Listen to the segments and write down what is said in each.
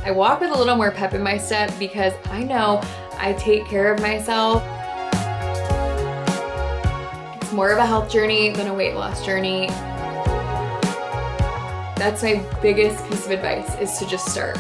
I walk with a little more pep in my step because I know I take care of myself. It's more of a health journey than a weight loss journey. That's my biggest piece of advice, is to just start.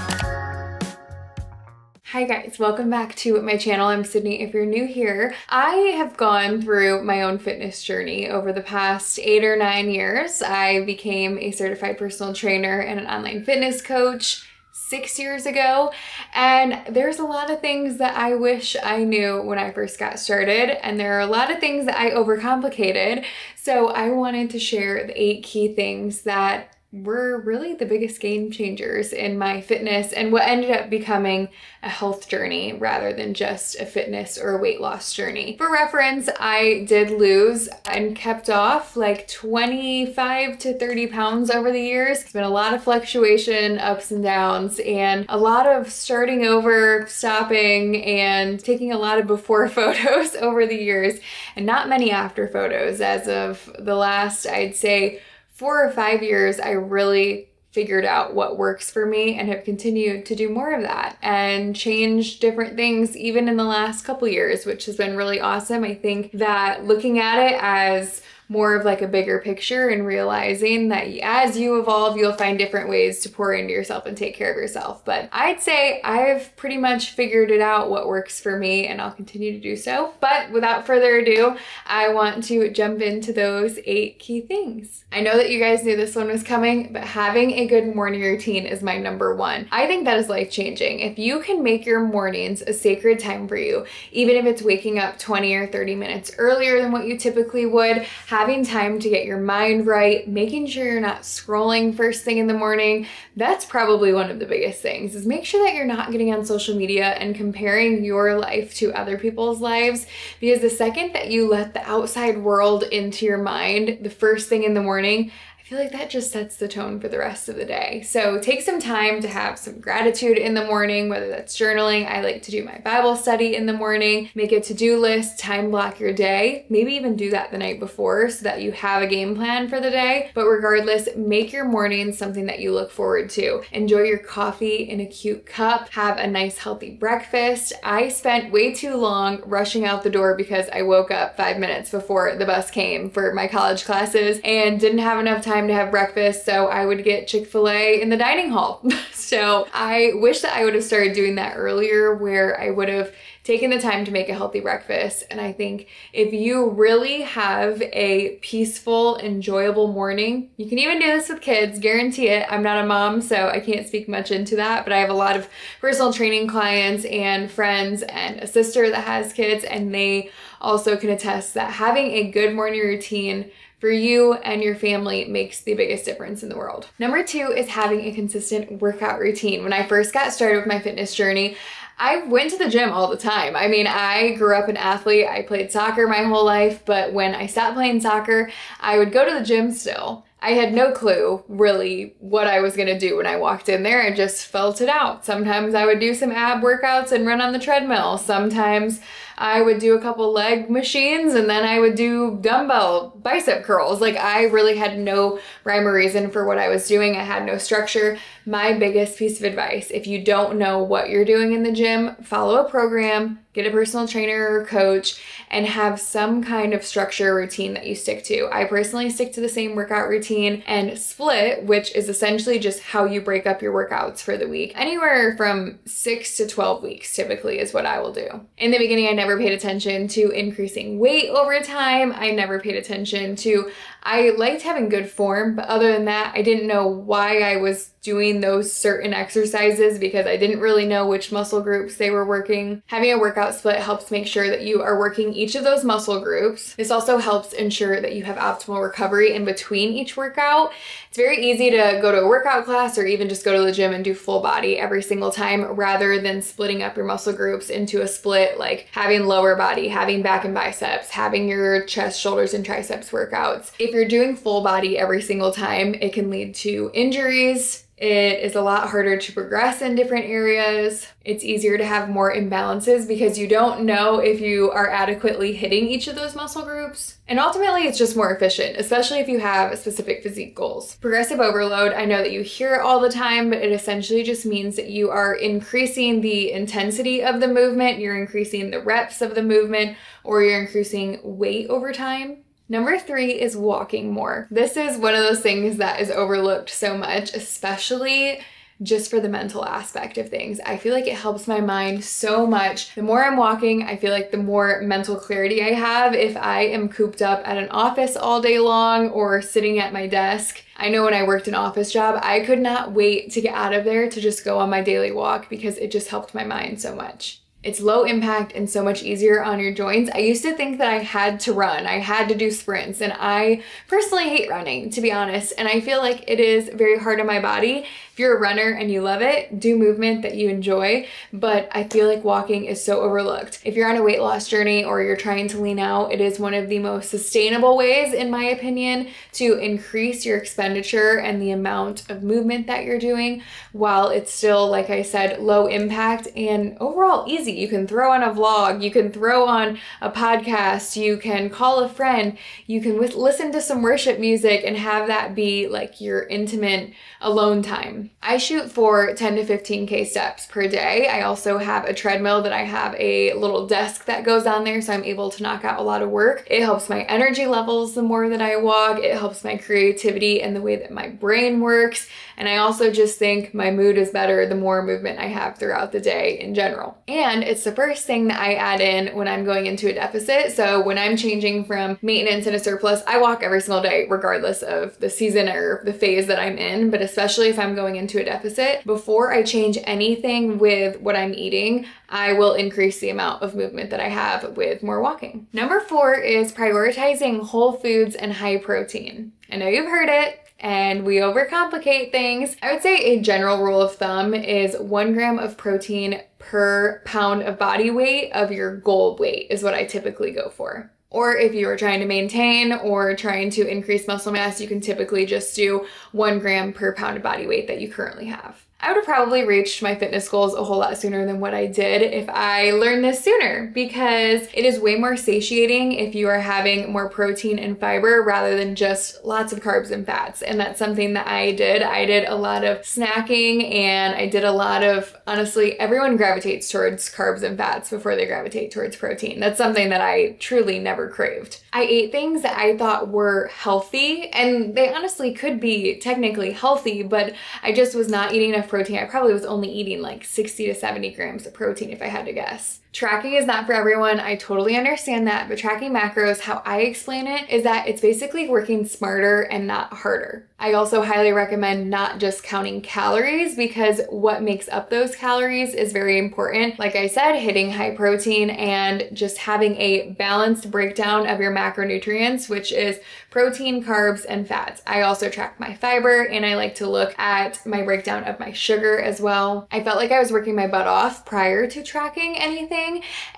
Hi guys, welcome back to my channel. I'm Sydney. If you're new here, I have gone through my own fitness journey over the past 8 or 9 years. I became a certified personal trainer and an online fitness coach 6 years ago, and there's a lot of things that I wish I knew when I first got started, and there are a lot of things that I overcomplicated. So I wanted to share the 8 key things that were really the biggest game changers in my fitness and what ended up becoming a health journey rather than just a fitness or a weight loss journey. For reference, I did lose and kept off like 25 to 30 pounds over the years. It's been a lot of fluctuation, ups and downs, and a lot of starting over, stopping, and taking a lot of before photos over the years and not many after photos. As of the last, I'd say, 4 or 5 years, I really figured out what works for me and have continued to do more of that and change different things even in the last couple years, which has been really awesome. I think that looking at it as more of like a bigger picture and realizing that as you evolve, you'll find different ways to pour into yourself and take care of yourself. But I'd say I've pretty much figured it out what works for me, and I'll continue to do so. But without further ado, I want to jump into those 8 key things. I know that you guys knew this one was coming, but having a good morning routine is my #1. I think that is life-changing. If you can make your mornings a sacred time for you, even if it's waking up 20 or 30 minutes earlier than what you typically would, having time to get your mind right, making sure you're not scrolling first thing in the morning, that's probably one of the biggest things, is make sure that you're not getting on social media and comparing your life to other people's lives, because the second that you let the outside world into your mind the first thing in the morning, I feel like that just sets the tone for the rest of the day. So take some time to have some gratitude in the morning, whether that's journaling. I like to do my Bible study in the morning, make a to-do list, time block your day, maybe even do that the night before so that you have a game plan for the day. But regardless, make your mornings something that you look forward to. Enjoy your coffee in a cute cup, have a nice healthy breakfast. I spent way too long rushing out the door because I woke up 5 minutes before the bus came for my college classes and didn't have enough time to have breakfast, so I would get Chick-fil-A in the dining hall. So I wish that I would have started doing that earlier, where I would have taken the time to make a healthy breakfast. And I think if you really have a peaceful, enjoyable morning, you can even do this with kids, guarantee it. I'm not a mom, so I can't speak much into that, but I have a lot of personal training clients and friends and a sister that has kids, and they also can attest that having a good morning routine for you and your family makes the biggest difference in the world. #2 is having a consistent workout routine. When I first got started with my fitness journey, I went to the gym all the time. I mean, I grew up an athlete. I played soccer my whole life, but when I stopped playing soccer, I would go to the gym still. I had no clue really what I was gonna do when I walked in there. I just felt it out. Sometimes I would do some ab workouts and run on the treadmill. Sometimes I would do a couple leg machines, and then I would do dumbbell bicep curls. Like, I really had no rhyme or reason for what I was doing. I had no structure. My biggest piece of advice, if you don't know what you're doing in the gym, follow a program, get a personal trainer or coach, and have some kind of structure routine that you stick to. I personally stick to the same workout routine and split, which is essentially just how you break up your workouts for the week. Anywhere from 6 to 12 weeks typically is what I will do. In the beginning, I never paid attention to increasing weight over time. I never paid attention to, I liked having good form, but other than that, I didn't know why I was doing those certain exercises because I didn't really know which muscle groups they were working. Having a workout split helps make sure that you are working each of those muscle groups. This also helps ensure that you have optimal recovery in between each workout. It's very easy to go to a workout class or even just go to the gym and do full body every single time rather than splitting up your muscle groups into a split, like having lower body, having back and biceps, having your chest, shoulders, and triceps workouts. If you're doing full body every single time, it can lead to injuries. It is a lot harder to progress in different areas. It's easier to have more imbalances because you don't know if you are adequately hitting each of those muscle groups. And ultimately, it's just more efficient, especially if you have specific physique goals. Progressive overload, I know that you hear it all the time, but it essentially just means that you are increasing the intensity of the movement, you're increasing the reps of the movement, or you're increasing weight over time. Number 3 is walking more. This is one of those things that is overlooked so much, especially just for the mental aspect of things. I feel like it helps my mind so much. The more I'm walking, I feel like the more mental clarity I have. If I am cooped up at an office all day long or sitting at my desk, I know when I worked an office job, I could not wait to get out of there to just go on my daily walk because it just helped my mind so much. It's low impact and so much easier on your joints. I used to think that I had to run, I had to do sprints, and I personally hate running, to be honest, and I feel like it is very hard on my body. If you're a runner and you love it, do movement that you enjoy, but I feel like walking is so overlooked. If you're on a weight loss journey or you're trying to lean out, it is one of the most sustainable ways, in my opinion, to increase your expenditure and the amount of movement that you're doing, while it's still, like I said, low impact and overall easy. You can throw on a vlog, you can throw on a podcast, you can call a friend, you can listen to some worship music and have that be like your intimate alone time. I shoot for 10 to 15K steps per day. I also have a treadmill that I have a little desk that goes on there, so I'm able to knock out a lot of work. It helps my energy levels the more that I walk. It helps my creativity and the way that my brain works. And I also just think my mood is better the more movement I have throughout the day in general. And it's the first thing that I add in when I'm going into a deficit. So when I'm changing from maintenance and a surplus, I walk every single day, regardless of the season or the phase that I'm in. But especially if I'm going into a deficit, before I change anything with what I'm eating, I will increase the amount of movement that I have with more walking. Number 4 is prioritizing whole foods and high protein. I know you've heard it, and we overcomplicate things. I would say a general rule of thumb is 1 gram of protein per pound of body weight of your goal weight is what I typically go for. Or if you are trying to maintain or trying to increase muscle mass, you can typically just do 1 gram per pound of body weight that you currently have. I would have probably reached my fitness goals a whole lot sooner than what I did if I learned this sooner, because it is way more satiating if you are having more protein and fiber rather than just lots of carbs and fats. And that's something that I did. I did a lot of snacking, and I did a lot of, honestly, everyone gravitates towards carbs and fats before they gravitate towards protein. That's something that I truly never craved. I ate things that I thought were healthy, and they honestly could be technically healthy, but I just was not eating enough protein. I probably was only eating like 60 to 70 grams of protein if I had to guess. Tracking is not for everyone. I totally understand that, but tracking macros, how I explain it, is that it's basically working smarter and not harder. I also highly recommend not just counting calories, because what makes up those calories is very important. Like I said, hitting high protein and just having a balanced breakdown of your macronutrients, which is protein, carbs, and fats. I also track my fiber, and I like to look at my breakdown of my sugar as well. I felt like I was working my butt off prior to tracking anything,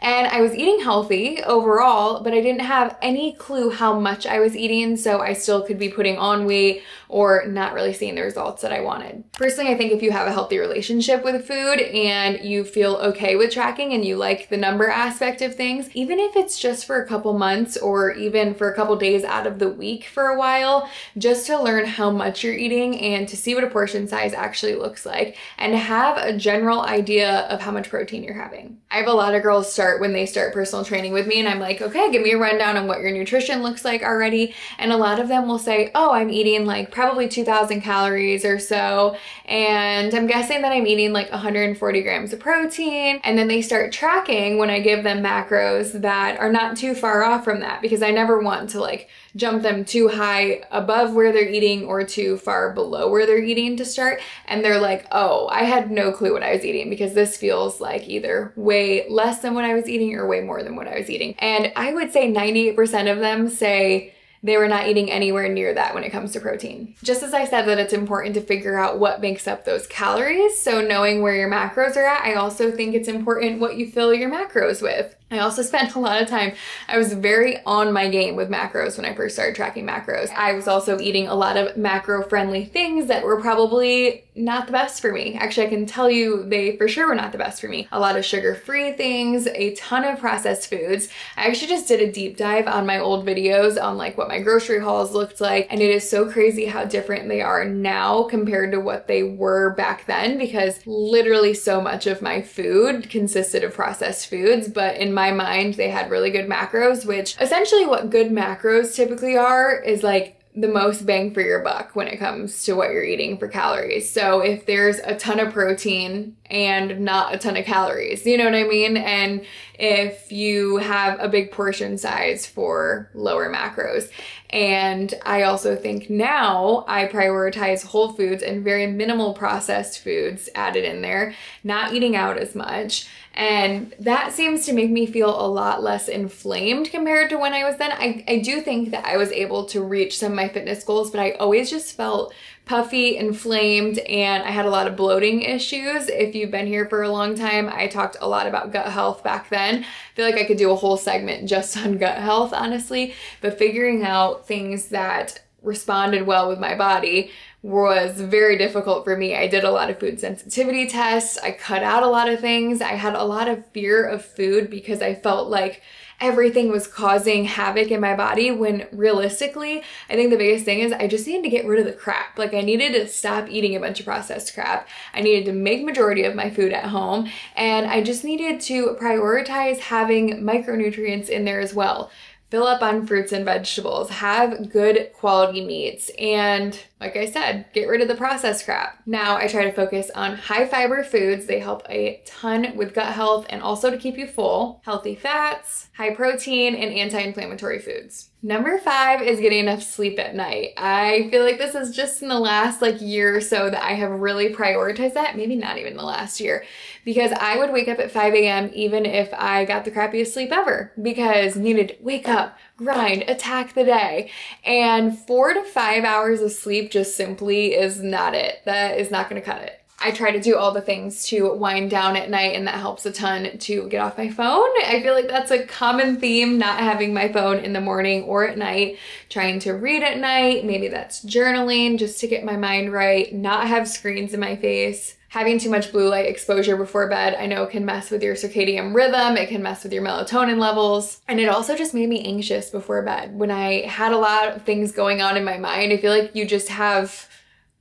and I was eating healthy overall, but I didn't have any clue how much I was eating, so I still could be putting on weight or not really seeing the results that I wanted. Personally, I think if you have a healthy relationship with food and you feel okay with tracking and you like the number aspect of things, even if it's just for a couple months or even for a couple days out of the week for a while, just to learn how much you're eating and to see what a portion size actually looks like and to have a general idea of how much protein you're having. I have a lot of girls start when they start personal training with me, and I'm like, okay, give me a rundown on what your nutrition looks like already. And a lot of them will say, oh, I'm eating like probably 2,000 calories or so, and I'm guessing that I'm eating like 140 grams of protein. And then they start tracking when I give them macros that are not too far off from that, because I never want to like jump them too high above where they're eating or too far below where they're eating to start. And they're like, oh, I had no clue what I was eating, because this feels like either way less than what I was eating or way more than what I was eating. And I would say 98% of them say they were not eating anywhere near that when it comes to protein. Just as I said that it's important to figure out what makes up those calories, so knowing where your macros are at, I also think it's important what you fill your macros with. I also spent a lot of time, I was very on my game with macros when I first started tracking macros. I was also eating a lot of macro-friendly things that were probably not the best for me. Actually, I can tell you they for sure were not the best for me. A lot of sugar-free things, a ton of processed foods. I actually just did a deep dive on my old videos on like what my grocery hauls looked like, and it is so crazy how different they are now compared to what they were back then, because literally so much of my food consisted of processed foods, but in my mind they had really good macros, which essentially what good macros typically are is like the most bang for your buck when it comes to what you're eating for calories. So if there's a ton of protein and not a ton of calories, you know what I mean? And if you have a big portion size for lower macros. And I also think now I prioritize whole foods and very minimal processed foods added in there, not eating out as much. And that seems to make me feel a lot less inflamed compared to when I was then. I do think that I was able to reach some of my fitness goals, but I always just felt puffy, inflamed, and I had a lot of bloating issues. If you've been here for a long time, I talked a lot about gut health back then. I feel like I could do a whole segment just on gut health, honestly, but figuring out things that responded well with my body was very difficult for me. I did a lot of food sensitivity tests. I cut out a lot of things. I had a lot of fear of food because I felt like everything was causing havoc in my body, when realistically, I think the biggest thing is I just needed to get rid of the crap. Like I needed to stop eating a bunch of processed crap. I needed to make majority of my food at home, and I just needed to prioritize having micronutrients in there as well. Fill up on fruits and vegetables, have good quality meats, and like I said, get rid of the processed crap. Now I try to focus on high fiber foods. They help a ton with gut health and also to keep you full. Healthy fats, high protein, and anti-inflammatory foods. Number 5 is getting enough sleep at night. I feel like this is just in the last like year or so that I have really prioritized that. Maybe not even the last year, because I would wake up at 5 a.m. even if I got the crappiest sleep ever, because needed to wake up, grind, attack the day. And 4 to 5 hours of sleep just simply is not it. That is not going to cut it. I try to do all the things to wind down at night, and that helps a ton to get off my phone. I feel like that's a common theme, not having my phone in the morning or at night, trying to read at night. Maybe that's journaling just to get my mind right, not have screens in my face. Having too much blue light exposure before bed, I know, can mess with your circadian rhythm. It can mess with your melatonin levels. And it also just made me anxious before bed. When I had a lot of things going on in my mind, I feel like you just have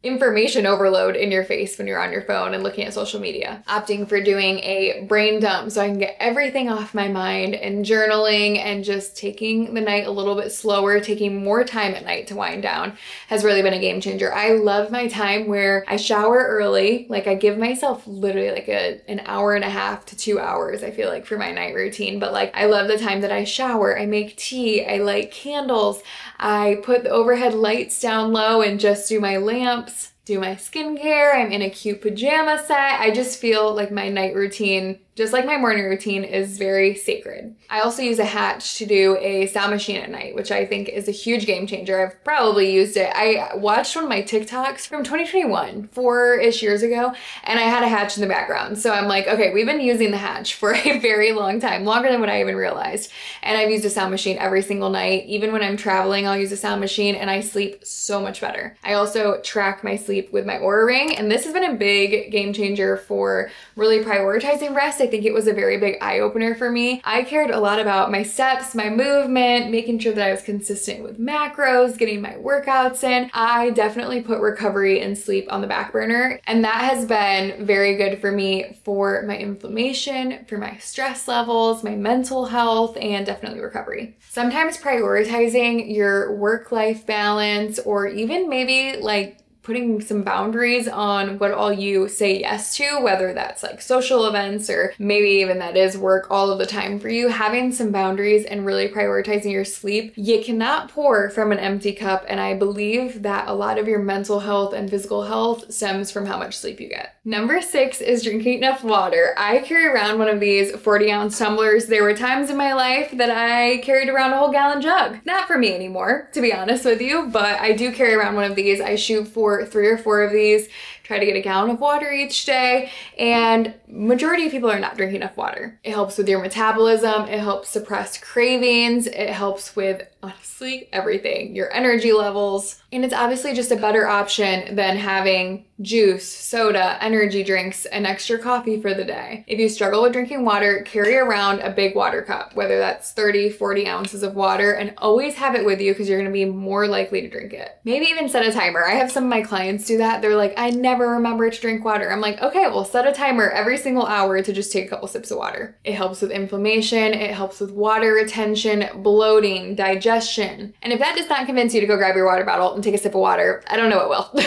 information overload in your face when you're on your phone and looking at social media. Opting for doing a brain dump so I can get everything off my mind, and journaling and just taking the night a little bit slower, taking more time at night to wind down has really been a game changer. I love my time where I shower early. Like I give myself literally like an hour and a half to 2 hours, I feel like, for my night routine. But like I love the time that I shower, I make tea, I light candles, I put the overhead lights down low and just do my lamps, do my skincare, I'm in a cute pajama set. I just feel like my night routine, just like my morning routine, is very sacred. I also use a Hatch to do a sound machine at night, which I think is a huge game changer. I've probably used it. I watched one of my TikToks from 2021, 4-ish years ago, and I had a Hatch in the background. So I'm like, okay, we've been using the Hatch for a very long time, longer than what I even realized. And I've used a sound machine every single night. Even when I'm traveling, I'll use a sound machine and I sleep so much better. I also track my sleep with my Oura Ring, and this has been a big game changer for really prioritizing rest. I think it was a very big eye-opener for me. I cared a lot about my steps, my movement, making sure that I was consistent with macros, getting my workouts in. I definitely put recovery and sleep on the back burner, and that has been very good for me for my inflammation, for my stress levels, my mental health, and definitely recovery. Sometimes prioritizing your work-life balance, or even maybe like putting some boundaries on what all you say yes to, whether that's like social events or maybe even that is work all of the time for you, having some boundaries and really prioritizing your sleep. You cannot pour from an empty cup, and I believe that a lot of your mental health and physical health stems from how much sleep you get. Number 6 is drinking enough water. I carry around one of these 40-ounce tumblers. There were times in my life that I carried around a whole gallon jug. Not for me anymore, to be honest with you, but I do carry around one of these. I shoot for for 3 or 4 of these. Try to get a gallon of water each day, and majority of people are not drinking enough water. It helps with your metabolism, it helps suppress cravings, it helps with honestly everything, your energy levels, and it's obviously just a better option than having juice, soda, energy drinks, and extra coffee for the day. If you struggle with drinking water, carry around a big water cup, whether that's 30, 40 ounces of water, and always have it with you because you're gonna be more likely to drink it. Maybe even set a timer. I have some of my clients do that. They're like, I never remember to drink water. I'm like, okay, well, set a timer every single hour to just take a couple sips of water. It helps with inflammation, it helps with water retention, bloating, digestion. And if that does not convince you to go grab your water bottle and take a sip of water, I don't know what will.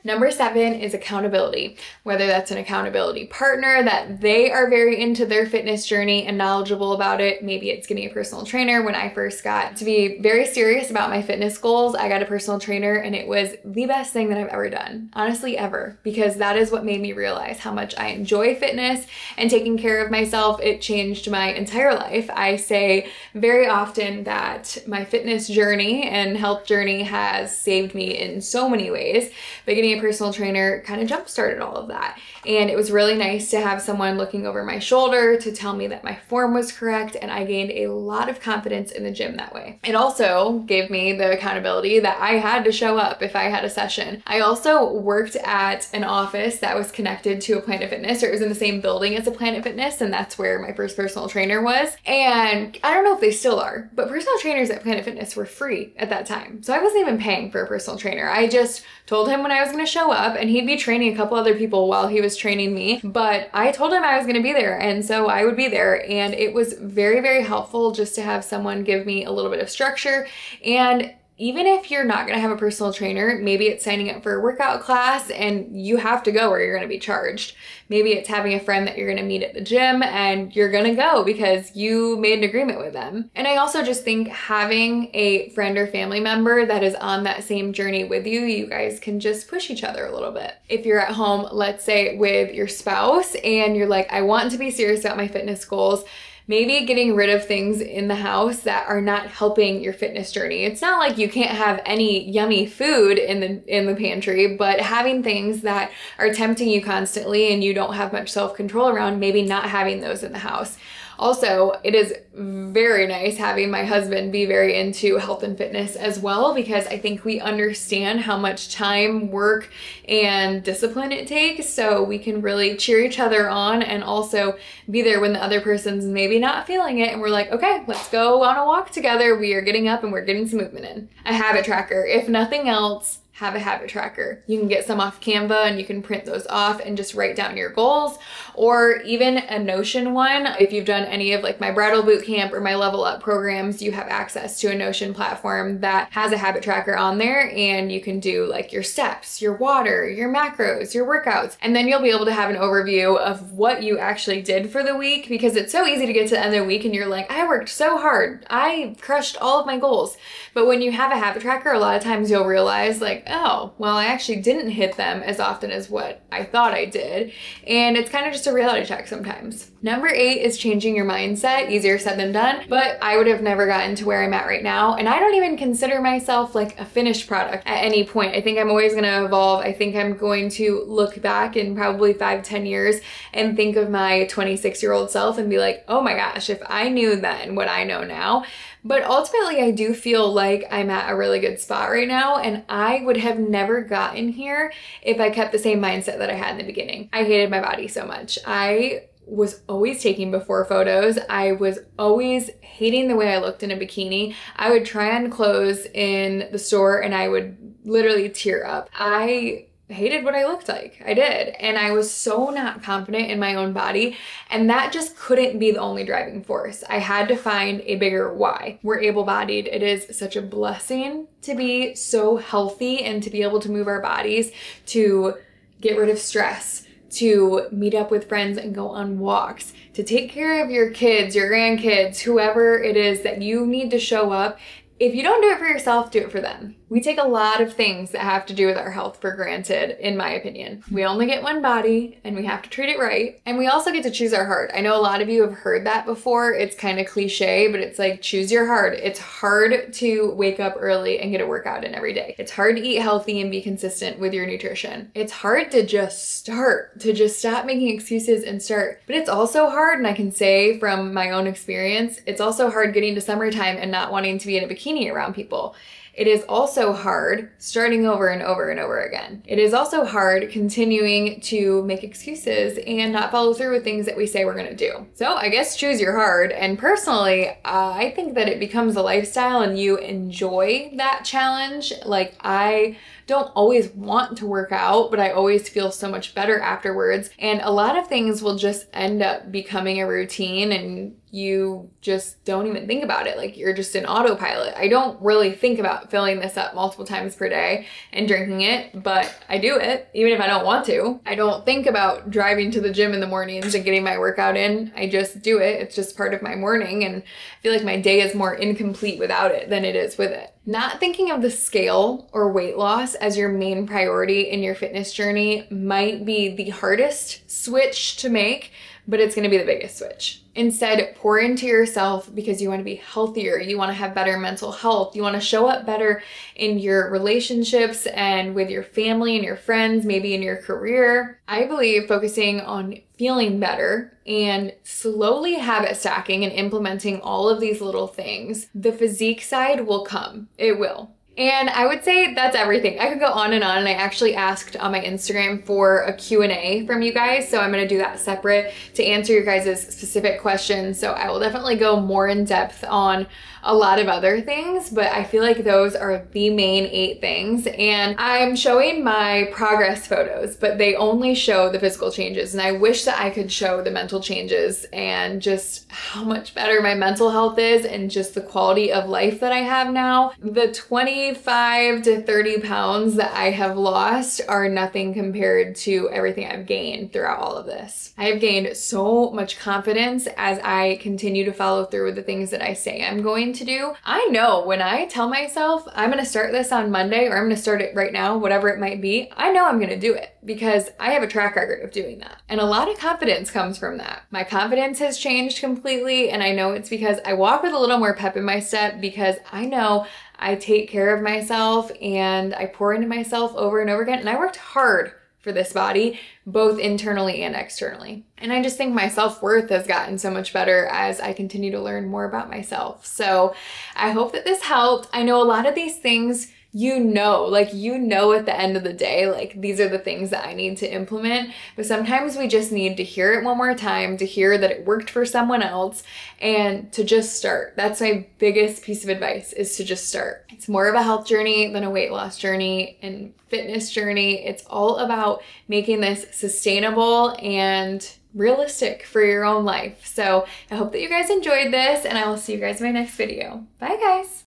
Number 7 is accountability. Whether that's an accountability partner that they are very into their fitness journey and knowledgeable about it. Maybe it's getting a personal trainer. When I first got to be very serious about my fitness goals, I got a personal trainer and it was the best thing that I've ever done. Honestly, ever. Because that is what made me realize how much I enjoy fitness and taking care of myself. It changed my entire life. I say very often that my fitness journey and health journey has saved me in so many ways, but getting a personal trainer kind of jump-started all of that. And it was really nice to have someone looking over my shoulder to tell me that my form was correct, and I gained a lot of confidence in the gym that way. It also gave me the accountability that I had to show up if I had a session. I also worked at an office that was connected to a Planet Fitness, or it was in the same building as a Planet Fitness, and that's where my first personal trainer was. And I don't know if they still are, but personal trainers at Planet Fitness were free at that time. So I wasn't even paying for a personal trainer. I just told him when I was gonna show up, and he'd be training a couple other people while he was training me, but I told him I was gonna be there, and so I would be there. And it was very, very helpful just to have someone give me a little bit of structure. And even if you're not gonna have a personal trainer, maybe it's signing up for a workout class and you have to go or you're gonna be charged. Maybe it's having a friend that you're gonna meet at the gym and you're gonna go because you made an agreement with them. And I also just think having a friend or family member that is on that same journey with you, you guys can just push each other a little bit. If you're at home, let's say with your spouse, and you're like, I want to be serious about my fitness goals, maybe getting rid of things in the house that are not helping your fitness journey. It's not like you can't have any yummy food in the pantry, but having things that are tempting you constantly and you don't have much self-control around, maybe not having those in the house. Also, it is very nice having my husband be very into health and fitness as well, because I think we understand how much time, work, and discipline it takes, so we can really cheer each other on and also be there when the other person's maybe not feeling it, and we're like, okay, let's go on a walk together. We are getting up and we're getting some movement in. A habit tracker. If nothing else, have a habit tracker. You can get some off Canva and you can print those off and just write down your goals, or even a Notion one. If you've done any of like my Bridal Bootcamp or my Level Up programs, you have access to a Notion platform that has a habit tracker on there, and you can do like your steps, your water, your macros, your workouts, and then you'll be able to have an overview of what you actually did for the week, because it's so easy to get to the end of the week and you're like, I worked so hard, I crushed all of my goals. But when you have a habit tracker, a lot of times you'll realize like, oh, well, I actually didn't hit them as often as what I thought I did. And it's kind of just a reality check sometimes. Number 8 is changing your mindset. Easier said than done, but I would have never gotten to where I'm at right now. And I don't even consider myself like a finished product at any point. I think I'm always going to evolve. I think I'm going to look back in probably 5-10 years and think of my 26-year-old self and be like, oh my gosh, if I knew then what I know now. But ultimately, I do feel like I'm at a really good spot right now, and I would have never gotten here if I kept the same mindset that I had in the beginning. I hated my body so much. I was always taking before photos. I was always hating the way I looked in a bikini. I would try on clothes in the store and I would literally tear up. I hated what I looked like. I did. And I was so not confident in my own body. And that just couldn't be the only driving force. I had to find a bigger why. We're able-bodied. It is such a blessing to be so healthy and to be able to move our bodies, to get rid of stress, to meet up with friends and go on walks, to take care of your kids, your grandkids, whoever it is that you need to show up. If you don't do it for yourself, do it for them. We take a lot of things that have to do with our health for granted, in my opinion. We only get one body and we have to treat it right. And we also get to choose our heart. I know a lot of you have heard that before. It's kind of cliche, but it's like, choose your heart. It's hard to wake up early and get a workout in every day. It's hard to eat healthy and be consistent with your nutrition. It's hard to just start, to just stop making excuses and start. But it's also hard, and I can say from my own experience, it's also hard getting to summertime and not wanting to be in a bikini around people. It is also hard starting over and over and over again. It is also hard continuing to make excuses and not follow through with things that we say we're gonna do. So I guess choose your hard. And personally, I think that it becomes a lifestyle and you enjoy that challenge. Like, I don't always want to work out, but I always feel so much better afterwards. And a lot of things will just end up becoming a routine and you just don't even think about it. Like, you're just in autopilot. I don't really think about filling this up multiple times per day and drinking it, but I do it even if I don't want to. I don't think about driving to the gym in the mornings and getting my workout in. I just do it. It's just part of my morning, and I feel like my day is more incomplete without it than it is with it. Not thinking of the scale or weight loss as your main priority in your fitness journey might be the hardest switch to make, but it's gonna be the biggest switch. Instead, pour into yourself because you wanna be healthier, you wanna have better mental health, you wanna show up better in your relationships and with your family and your friends, maybe in your career. I believe focusing on feeling better and slowly habit stacking and implementing all of these little things, the physique side will come. It will. And I would say that's everything. I could go on, and I actually asked on my Instagram for a Q&A from you guys, so I'm gonna do that separate to answer your guys' specific questions. So I will definitely go more in depth on a lot of other things, but I feel like those are the main 8 things. And I'm showing my progress photos, but they only show the physical changes. And I wish that I could show the mental changes and just how much better my mental health is and just the quality of life that I have now. The 25 to 30 pounds that I have lost are nothing compared to everything I've gained throughout all of this. I have gained so much confidence as I continue to follow through with the things that I say I'm going to do. I know when I tell myself I'm gonna start this on Monday, or I'm gonna start it right now, whatever it might be, I know I'm gonna do it because I have a track record of doing that. And a lot of confidence comes from that. My confidence has changed completely, and I know it's because I walk with a little more pep in my step because I know I take care of myself and I pour into myself over and over again. And I worked hard for this body, both internally and externally. And I just think my self-worth has gotten so much better as I continue to learn more about myself. So I hope that this helped. I know a lot of these things you know at the end of the day, like, these are the things that I need to implement. But sometimes we just need to hear it one more time, to hear that it worked for someone else, and to just start. That's my biggest piece of advice, is to just start. It's more of a health journey than a weight loss journey and fitness journey. It's all about making this sustainable and realistic for your own life. So I hope that you guys enjoyed this, and I will see you guys in my next video. Bye, guys.